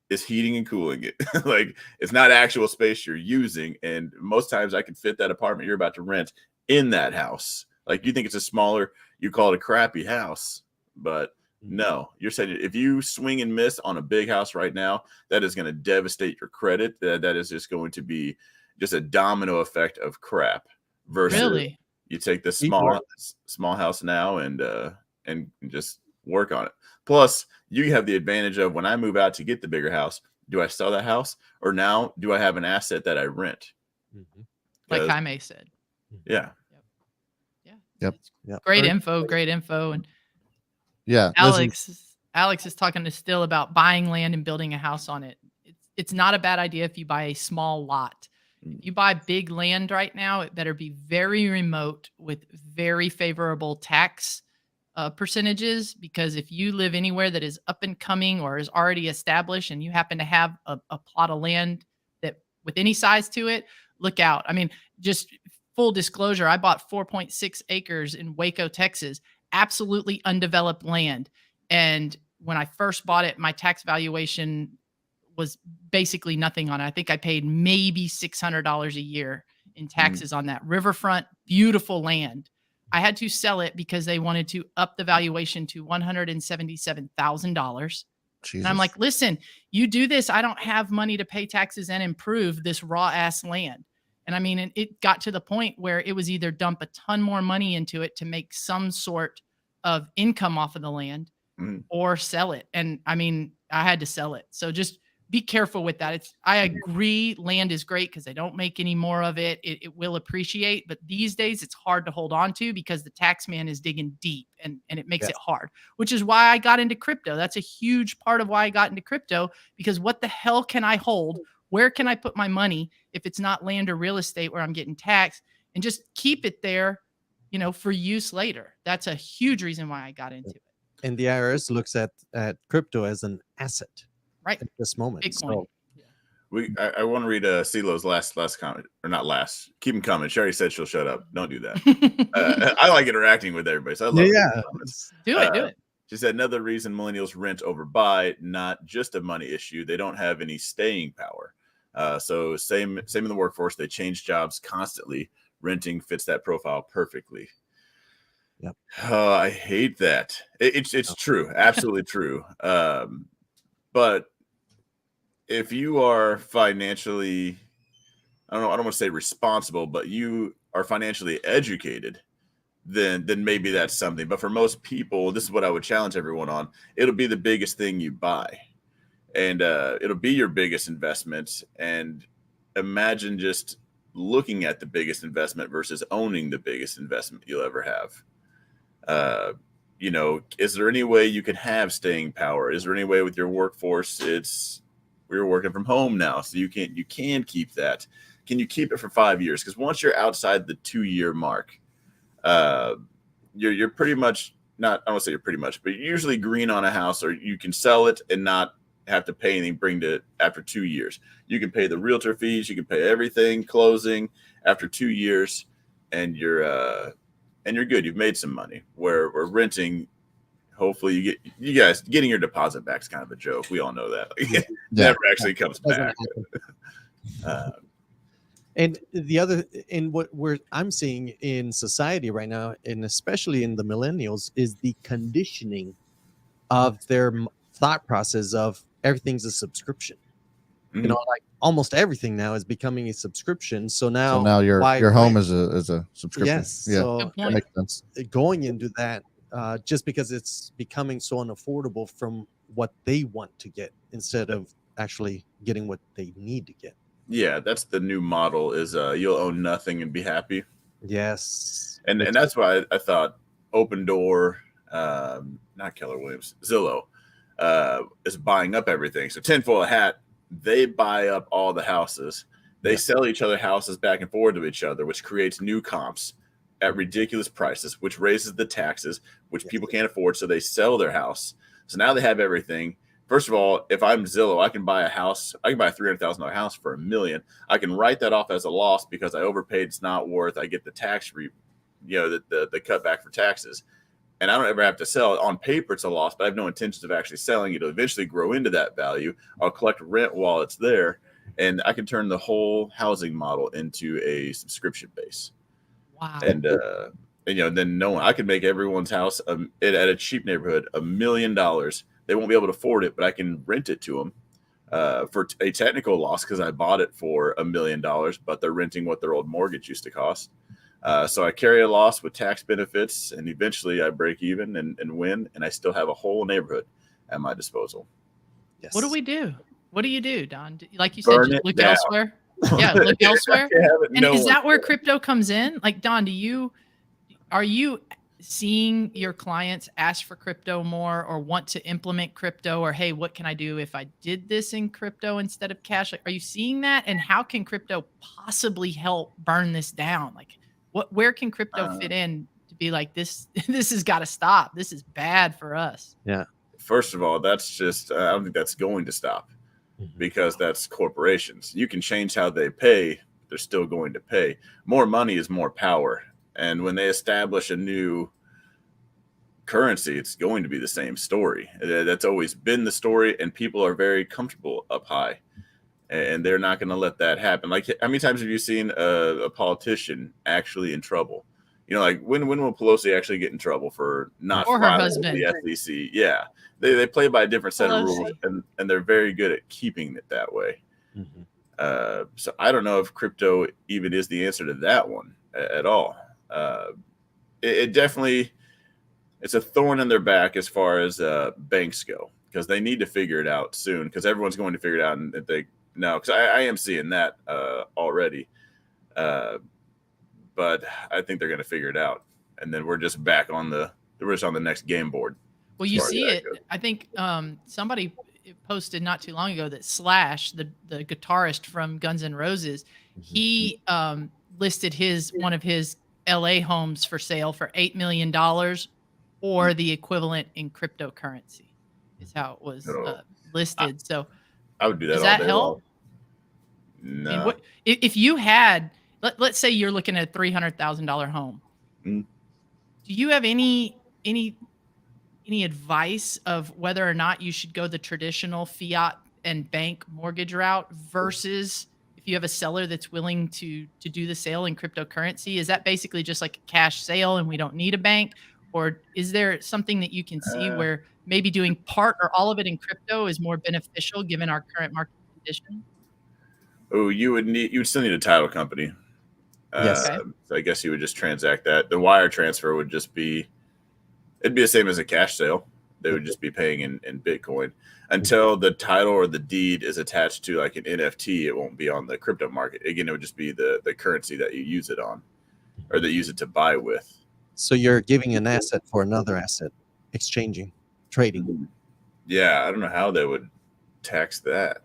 is heating and cooling it. Like it's not actual space you're using. And most times I can fit that apartment you're about to rent in that house. Like you think it's a smaller, you call it a crappy house, but no, you're saying if you swing and miss on a big house right now, that is going to devastate your credit. That is just going to be just a domino effect of crap versus
Really?
you take the small house now and just work on it. Plus, you have the advantage of when I move out to get the bigger house, do I sell that house or now do I have an asset that I rent?
Like Jaime said.
Yeah.
Yep.
Great info. And
Yeah.
Alex is talking to Still about buying land and building a house on it. It's not a bad idea if you buy a small lot. If you buy big land right now, it better be very remote with very favorable tax percentages, because if you live anywhere that is up and coming or is already established and you happen to have a plot of land that with any size to it, look out. I mean, just full disclosure, I bought 4.6 acres in Waco, Texas, absolutely undeveloped land. And when I first bought it, my tax valuation was basically nothing on it. I think I paid maybe $600 a year in taxes on that riverfront, beautiful land. I had to sell it because they wanted to up the valuation to $177,000. And I'm like, listen, you do this, I don't have money to pay taxes and improve this raw ass land. And I mean, it got to the point where it was either dump a ton more money into it to make some sort of income off of the land or sell it. And I mean, I had to sell it. So just be careful with that. I agree. Land is great because they don't make any more of it. It will appreciate, but these days it's hard to hold on to because the tax man is digging deep and it makes it hard, which is why I got into crypto. That's a huge part of why I got into crypto, because what the hell can I hold? Where can I put my money if it's not land or real estate where I'm getting taxed, and just keep it there, for use later. That's a huge reason why I got into it.
And the IRS looks at crypto as an asset.
Right.
At this moment.
Bitcoin.
I want to read CeeLo's last comment, or not last. Keep him coming. She already said she'll shut up. Don't do that. I like interacting with everybody, so I love comments.
Do it.
She said another reason millennials rent over buy, not just a money issue. They don't have any staying power. So same in the workforce. They change jobs constantly. Renting fits that profile perfectly.
Yep.
I hate that. It's true, absolutely true. But if you are financially, I don't want to say responsible, but you are financially educated, then maybe that's something. But for most people, this is what I would challenge everyone on. It'll be the biggest thing you buy, and it'll be your biggest investment. And imagine just looking at the biggest investment versus owning the biggest investment you'll ever have. Is there any way you can have staying power? Is there any way with your workforce? We're working from home now, so you can keep that. Can you keep it for 5 years? Because once you're outside the 2-year mark, you're pretty much not. I don't say you're pretty much, but you're usually green on a house, or you can sell it and not have to pay anything. After 2 years, you can pay the realtor fees, you can pay everything, closing after 2 years, and you're good. You've made some money. Where renting, hopefully you guys getting your deposit back is kind of a joke. We all know that. Never actually comes back.
And what I'm seeing in society right now, and especially in the millennials, is the conditioning of their thought process of everything's a subscription. Like almost everything now is becoming a subscription. So now your home is a subscription.
Yes.
Yeah. So
that
makes sense. Going into that, just because it's becoming so unaffordable from what they want to get instead of actually getting what they need to get.
Yeah, that's the new model is you'll own nothing and be happy.
Yes.
And that's why I thought Open Door, not Keller Williams, Zillow is buying up everything. So tinfoil hat, they buy up all the houses. They sell each other houses back and forward to each other, which creates new comps at ridiculous prices, which raises the taxes, which people can't afford. So they sell their house. So now they have everything. First of all, if I'm Zillow, I can buy a house. I can buy a $300,000 house for $1 million. I can write that off as a loss because I overpaid. It's not worth. I get the tax the cutback for taxes. and I don't ever have to sell it. On paper, it's a loss, but I have no intentions of actually selling it. It'll eventually grow into that value. I'll collect rent while it's there, and I can turn the whole housing model into a subscription base.
Wow.
And then I can make everyone's house at a cheap neighborhood $1 million. They won't be able to afford it, but I can rent it to them for a technical loss because I bought it for $1 million, but they're renting what their old mortgage used to cost. So I carry a loss with tax benefits, and eventually I break even and win, and I still have a whole neighborhood at my disposal.
Yes.
What do we do? What do you do, Don? Like you said,
Burn
just
it
look
down.
elsewhere. Yeah, look elsewhere. And
No
is that
one-
where crypto comes in? Like, Don, are you seeing your clients ask for crypto more or want to implement crypto, or, hey, what can I do if I did this in crypto instead of cash? Like, are you seeing that? And how can crypto possibly help burn this down? Like, where can crypto fit in to be like, this has got to stop. This is bad for us.
Yeah.
First of all, that's just, I don't think that's going to stop because that's corporations. You can change how they pay. They're still going to pay. More money is more power. And when they establish a new currency, it's going to be the same story. That's always been the story, and people are very comfortable up high, and they're not going to let that happen. Like, how many times have you seen a politician actually in trouble? You know, like when will Pelosi actually get in trouble for not
Or her
filing
husband.
with the SEC? Yeah, they play by a different set of rules,
Pelosi.
and they're very good at keeping it that way. So I don't know if crypto even is the answer to that one at all. It definitely, it's a thorn in their back as far as banks go, because they need to figure it out soon, because everyone's going to figure it out. And if they no, because I am seeing that already. But I think they're going to figure it out. And then we're just back on the next game board.
Well, you
as far as
see
that
it.
goes.
I think somebody posted not too long ago that Slash, the guitarist from Guns N' Roses, he listed one of his LA homes for sale for $8 million, or the equivalent in cryptocurrency, is how it was listed. So
I would do that
does
all
that
day
help?
long. No.
I mean, if you had, let's say you're looking at a $300,000 home,
Mm.
do you have any advice of whether or not you should go the traditional fiat and bank mortgage route versus if you have a seller that's willing to do the sale in cryptocurrency? Is that basically just like a cash sale and we don't need a bank? Or is there something that you can see where maybe doing part or all of it in crypto is more beneficial given our current market conditions?
Oh, you would still need a title company.
Yes.
Okay.
So I guess you would just transact that. The wire transfer would just be, it'd be the same as a cash sale. They would just be paying in Bitcoin until the title or the deed is attached to like an NFT. It won't be on the crypto market. Again, it would just be the currency that you use it on, or that you use it to buy with.
So you're giving an asset for another asset, exchanging, trading.
Yeah, I don't know how they would tax that.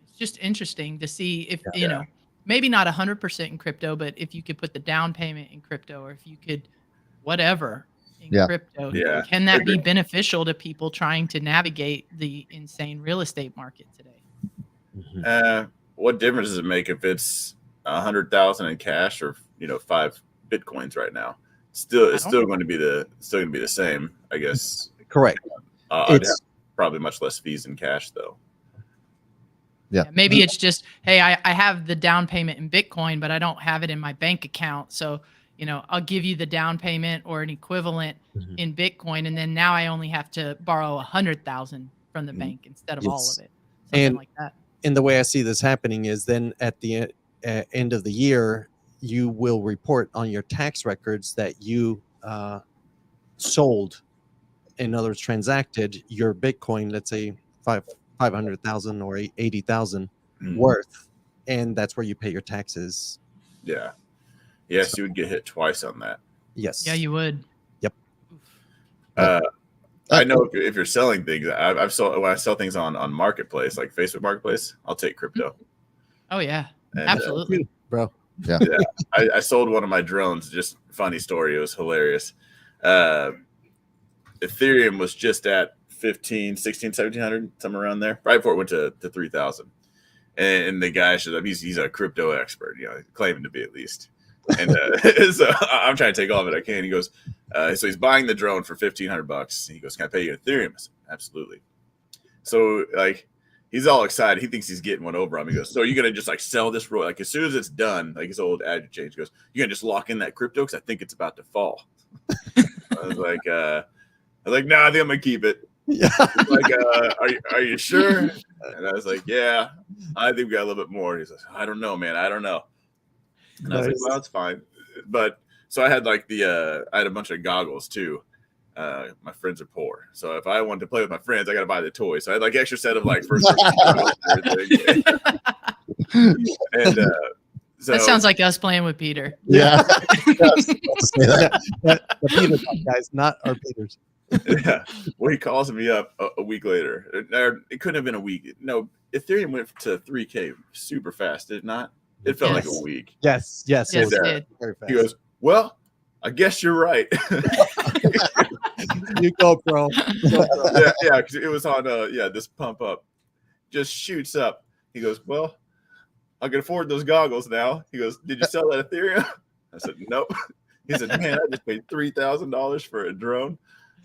It's just interesting to see if,
Yeah.
maybe not 100% in crypto, but if you could put the down payment in crypto, or if you could whatever in
Yeah.
crypto,
Yeah.
can that be beneficial to people trying to navigate the insane real estate market today?
What difference does it make if it's 100,000 in cash or 5 Bitcoins right now? It's still going to be the same, I guess.
Correct.
I'd have
It's
probably much less fees in cash though.
Yeah.
Maybe it's just, hey, I have the down payment in Bitcoin, but I don't have it in my bank account. So, I'll give you the down payment or an equivalent in Bitcoin. And then now I only have to borrow 100,000 from the bank instead of all
Yes.
of it. Something
And-
like that.
and the way I see this happening is then at the end of the year, you will report on your tax records that you sold, in other words, transacted your Bitcoin, let's say 500,000 or 80,000 worth, and that's where you pay your taxes.
Yeah. Yes, you would get hit twice on that.
Yes.
Yeah, you would.
I know if you're selling things, I've sold when I sell things on Marketplace, like Facebook Marketplace, I'll take crypto.
Oh, yeah.
And,
Absolutely.
bro.
I sold one of my drones. Just funny story. It was hilarious. Ethereum was just at 15, 16, 1700, somewhere around there, right before it went to 3,000. And the guy shows up. He's a crypto expert, claiming to be at least. And so I'm trying to take all of it I can. He goes, So he's buying the drone for $1,500. He goes, "Can I pay you in Ethereum?" I said, "Absolutely." So like he's all excited. He thinks he's getting one over on me. He goes, "So are you gonna just like sell this roll? Like as soon as it's done, like his old ad change goes, you're gonna just lock in that crypto because I think it's about to fall." I was like, "No, I think I'm gonna keep it."
Yeah.
He's like, are you sure? And I was like, "Yeah, I think we got a little bit more." He's like, "I don't know, man. I don't know." And I was like, "Well, it's fine." But so I had like I had a bunch of goggles too. My friends are poor, so if I wanted to play with my friends, I got to buy the toys. So I had like extra set of like first goggles and everything. And so
That sounds like us playing with Peter.
Yeah.
The Peter guys, not our Peters.
yeah. Well, he calls me up a week later. It couldn't have been a week. No, Ethereum went to 3K super fast, did it not? It felt like
Yes.
a week.
Yes,
Yes,
it was
it did.
very fast.
He goes, "Well, I guess you're right."
You go, bro.
yeah, because it was on this pump up. Just shoots up. He goes, "Well, I can afford those goggles now." He goes, "Did you sell that Ethereum?" I said, "Nope." He said, "Man, I just paid $3,000 for a drone."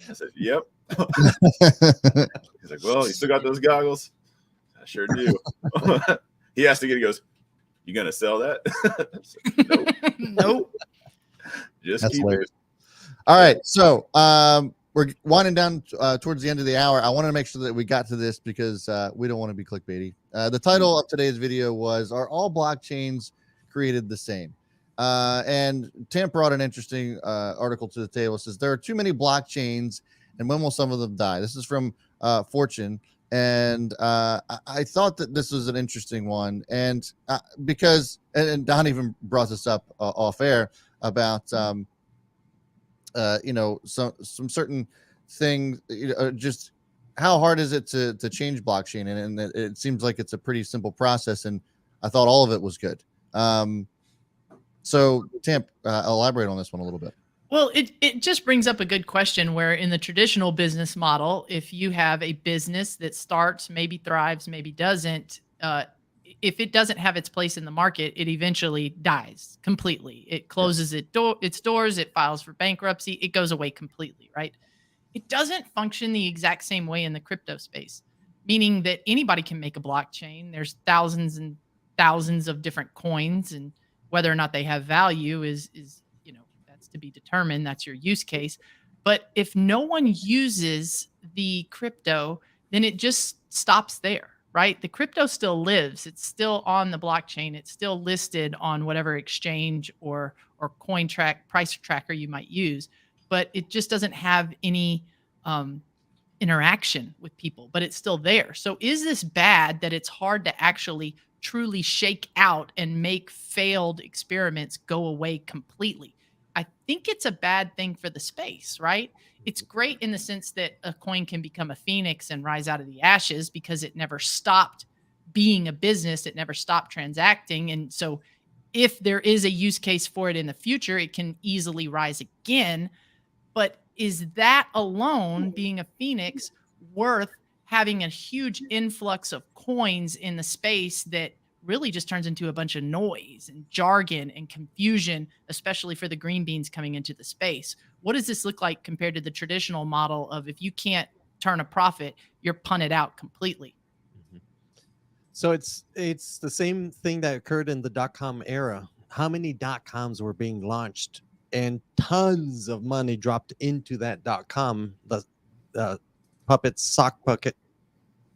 I said, "Yep." He's like, "Well, you still got those goggles?" I sure do. He asked again. He goes, "You gonna sell that?" I said, "Nope."
Nope.
Just
That's
keep
hilarious.
it.
All right, so we're winding down towards the end of the hour. I wanted to make sure that we got to this because we don't want to be clickbaity. The title of today's video was, "Are all blockchains created the same?" And Tam brought an interesting article to the table. It says there are too many blockchains, and when will some of them die? This is from Fortune, and I thought that this was an interesting one, and because and Don even brought this up off air about some certain things, just how hard is it to change blockchain, and it seems like it's a pretty simple process, and I thought all of it was good. So Tam, elaborate on this one a little bit.
Well, it just brings up a good question where in the traditional business model, if you have a business that starts, maybe thrives, maybe doesn't, if it doesn't have its place in the market, it eventually dies completely. It closes its doors, it files for bankruptcy, it goes away completely, right? It doesn't function the exact same way in the crypto space, meaning that anybody can make a blockchain. There's thousands and thousands of different coins, and whether or not they have value is that's to be determined. That's your use case. But if no one uses the crypto, then it just stops there, right? The crypto still lives. It's still on the blockchain. It's still listed on whatever exchange or coin price tracker you might use, but it just doesn't have any interaction with people, but it's still there. So is this bad that it's hard to actually truly shake out and make failed experiments go away completely? I think it's a bad thing for the space, right? It's great in the sense that a coin can become a phoenix and rise out of the ashes because it never stopped being a business. It never stopped transacting. And so if there is a use case for it in the future, it can easily rise again. But is that alone, being a phoenix, worth having a huge influx of coins in the space that really just turns into a bunch of noise and jargon and confusion, especially for the green beans coming into the space? What does this look like compared to the traditional model of if you can't turn a profit, you're punted out completely?
So it's the same thing that occurred in the .com era. How many .coms were being launched, and tons of money dropped into that .com, the puppet sock puppet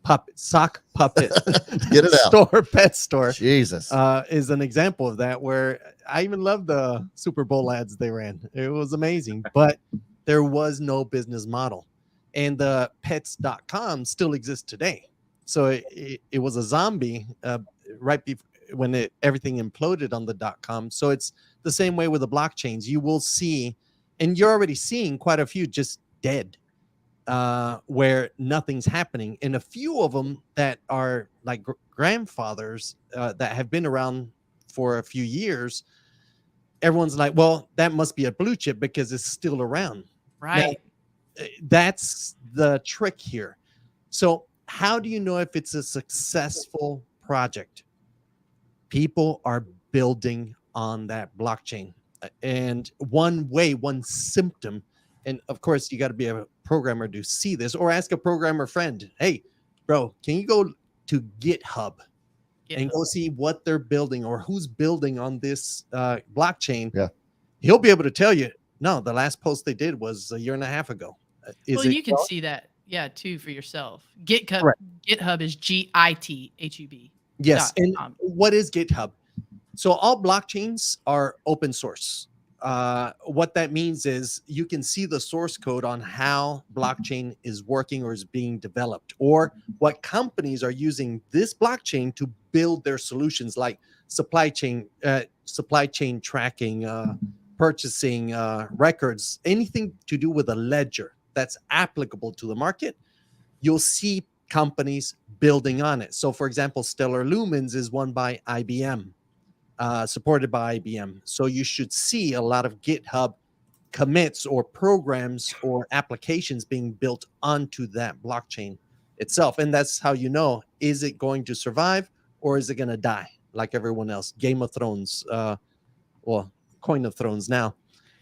Get it out.
store, pet store,
Jesus.
is an example of that, where I even love the Super Bowl ads they ran. It was amazing, but there was no business model, and the pets.com still exists today. So it was a zombie right before when everything imploded on the .com. So it's the same way with the blockchains. You will see, and you're already seeing quite a few just dead, where nothing's happening, and a few of them that are like grandfathers that have been around for a few years. Everyone's like, well, that must be a blue chip because it's still around.
Right.
Now, that's the trick here. So how do you know if it's a successful project? People are building on that blockchain. And one symptom And of course, you got to be a programmer to see this, or ask a programmer friend, hey, bro, can you go to GitHub and go see what they're building or who's building on this blockchain?
Yeah.
He'll be able to tell you, no, the last post they did was a year and a half ago.
Well, you can see that, too, for yourself. GitHub is GitHub.
Yes. And what is GitHub? So all blockchains are open source. What that means is you can see the source code on how blockchain is working or is being developed, or what companies are using this blockchain to build their solutions, like supply chain tracking, purchasing, records, anything to do with a ledger that's applicable to the market. You'll see companies building on it. So, for example, Stellar Lumens is one by IBM. Supported by IBM. So you should see a lot of GitHub commits or programs or applications being built onto that blockchain itself. And that's how you know, is it going to survive or is it going to die like everyone else? Game of Thrones, Coin of Thrones now.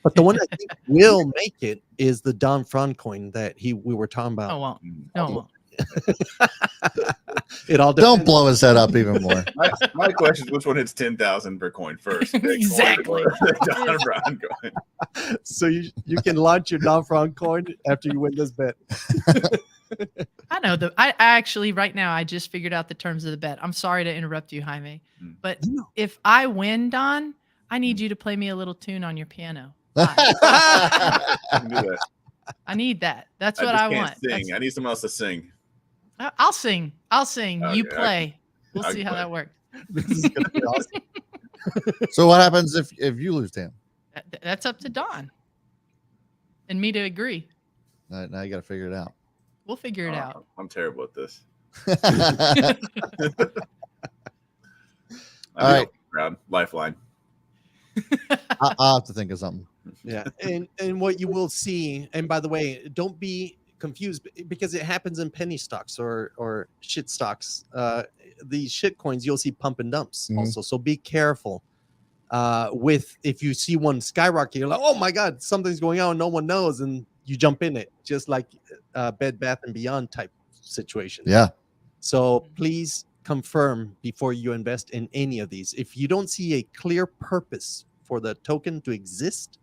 But the one I think will make it is the Don Fran coin that we were talking about.
Oh, well. No.
It all
don't blow his head up even more.
My question is, which one hits 10,000 per coin first?
Exactly.
Don Brown coin.
So you can launch your Don Fran coin after you win this bet.
I know. I actually right now I just figured out the terms of the bet. I'm sorry to interrupt you, Jaime, but if I win, Don, I need you to play me a little tune on your piano.
I can do that.
I need that. That's what I want.
Sing. I need someone else to sing.
I'll sing.
Okay,
You play. We'll see how that works.
This is gonna be awesome.
So what happens if you lose to him?
That's up to Don and me to agree.
Now you got to figure it out.
We'll figure it out.
I'm terrible at this.
All right.
Crowd. Lifeline.
I'll have to think of something.
Yeah. And what you will see, and by the way, don't be confused because it happens in penny stocks or shit stocks. These shit coins, you'll see pump and dumps also. So be careful with, if you see one skyrocket, you're like, oh my God, something's going on. No one knows. And you jump in it, just like Bed Bath and Beyond type situation.
Yeah.
So please confirm before you invest in any of these. If you don't see a clear purpose for the token to exist,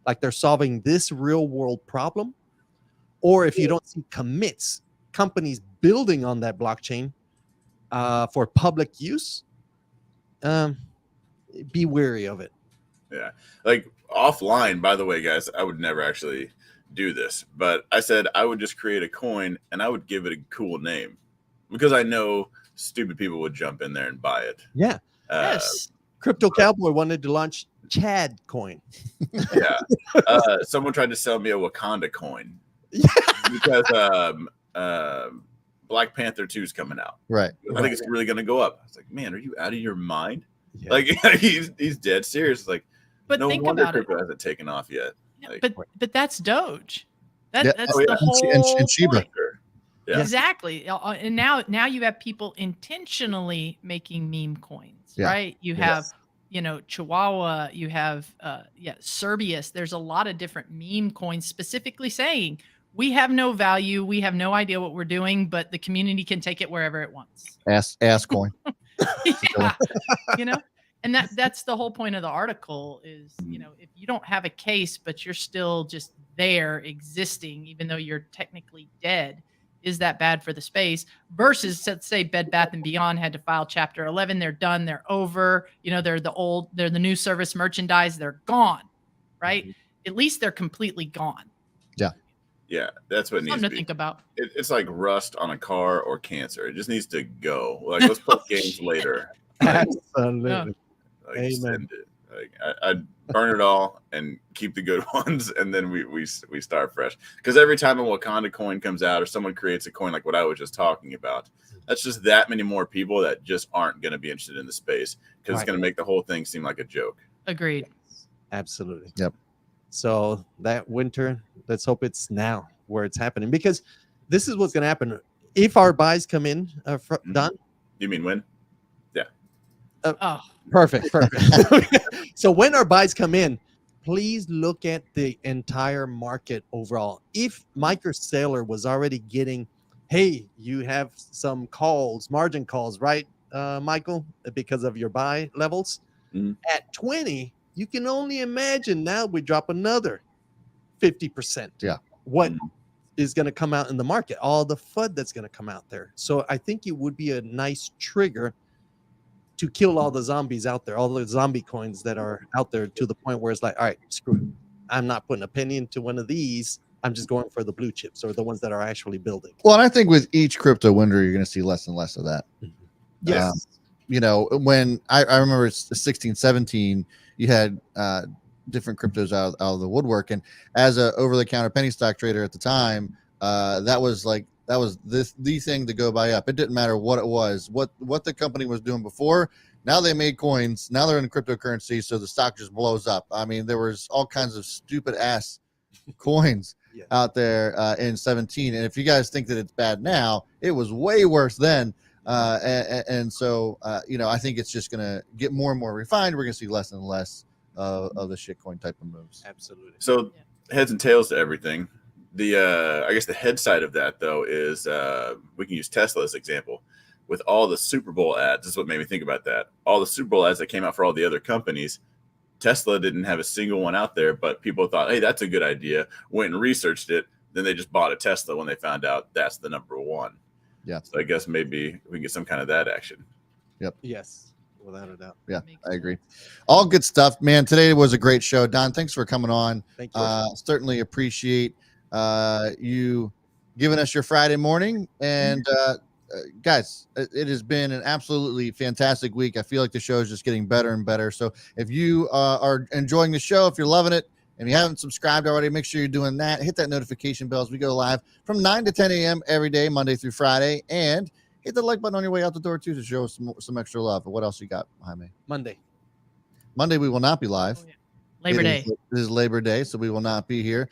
like they're solving this real world problem, or if you don't see commits, companies building on that blockchain for public use, be wary of it.
Yeah. Like offline, by the way, guys, I would never actually do this, but I said I would just create a coin and I would give it a cool name because I know stupid people would jump in there and buy it.
Yeah.
Yes.
Crypto Cowboy wanted to launch Chad coin.
Yeah. Someone tried to sell me a Wakanda coin. Because Black Panther 2 is coming out.
Right.
I think it's really going to go up. I was like, man, are you out of your mind?
Yeah.
Like he's dead serious. Like,
But
no
think
wonder
about
crypto hasn't taken off yet. Like,
but that's Doge.
Yeah.
That's
Oh, yeah.
the whole
And Shiba.
point.
yeah.
Exactly. And now you have people intentionally making meme coins,
Yeah.
right? You have, Chihuahua, you have, Serbius. There's a lot of different meme coins specifically saying we have no value. We have no idea what we're doing, but the community can take it wherever it wants.
Ass coin.
Yeah. And that's the whole point of the article is, if you don't have a case, but you're still just there existing, even though you're technically dead, is that bad for the space? Versus, let's say Bed Bath and Beyond had to file Chapter 11. They're done. They're over. They're the new service merchandise. They're gone, right? At least they're completely gone.
Yeah, that's what it needs
Something
to
think about.
It's like rust on a car or cancer. It just needs to go. Like, let's play games later. Like,
Absolutely.
Like, send it. Like, I'd burn it all and keep the good ones, and then we start fresh. Because every time a Wakanda coin comes out or someone creates a coin like what I was just talking about, that's just that many more people that just aren't going to be interested in the space because it's going to make the whole thing seem like a joke.
Agreed.
Absolutely.
Yep.
So that winter, let's hope it's now where it's happening, because this is what's going to happen. If our buys come in, Don?
You mean when? Yeah.
Perfect. So when our buys come in, please look at the entire market overall. If Micro Sailor was already getting, hey, you have some calls, margin calls, right, Michael, because of your buy levels
Mhm.
at 20, you can only imagine now we drop another 50%.
Yeah.
What
Mhm.
is going to come out in the market, all the FUD that's going to come out there. So I think it would be a nice trigger to kill all the zombies out there, all the zombie coins that are out there, to the point where it's like, all right, screw it. I'm not putting a penny into one of these. I'm just going for the blue chips or the ones that are actually building.
Well, and I think with each crypto winter, you're going to see less and less of that.
Yes.
You know, when I remember 16, 17, you had different cryptos out of the woodwork. And as a over-the-counter penny stock trader at the time, that was the thing to go buy up. It didn't matter what it was, what the company was doing before. Now they made coins. Now they're in cryptocurrency, so the stock just blows up. I mean, there was all kinds of stupid ass coins
Yeah.
out there in 17. And if you guys think that it's bad now, it was way worse then. So you know, I think it's just going to get more and more refined. We're going to see less and less of the shitcoin type of moves.
Absolutely.
So heads and tails to everything. The I guess the head side of that though is we can use Tesla as an example. With all the Super Bowl ads, this is what made me think about that. All the Super Bowl ads that came out for all the other companies, Tesla didn't have a single one out there, but people thought, hey, that's a good idea. Went and researched it. Then they just bought a Tesla when they found out that's the number one.
Yeah.
So I guess maybe we can get some kind of that action.
Yes, without a doubt.
Yeah,
Makes
I agree.
sense.
All good stuff, man. Today was a great show. Don, thanks for coming on.
Thank you.
Certainly appreciate you giving us your Friday morning. And guys, it has been an absolutely fantastic week. I feel like the show is just getting better and better. So if you are enjoying the show, if you're loving it, and you haven't subscribed already, make sure you're doing that. Hit that notification bell as we go live from 9 to 10 a.m. every day, Monday through Friday. And hit the like button on your way out the door, too, to show us some extra love. What else you got, Jaime?
Monday.
Monday, we will not be live.
Oh, yeah. Labor Day.
It is Labor Day, so we will not be here.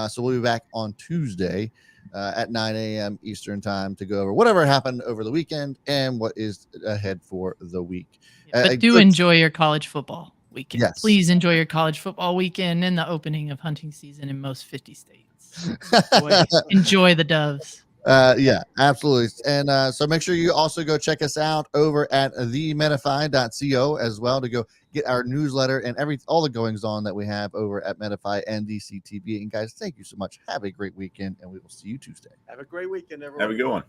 So we'll be back on Tuesday at 9 a.m. Eastern time to go over whatever happened over the weekend and what is ahead for the week.
But do enjoy your college football weekend.
Yes.
Please enjoy your college football weekend and the opening of hunting season in most 50 states. Enjoy the doves.
Yeah, absolutely. And so make sure you also go check us out over at themetify.co as well to go get our newsletter and all the goings on that we have over at Metify and DCTV. And guys, thank you so much. Have a great weekend, and we will see you Tuesday.
Have a great weekend, everyone.
Have a good one.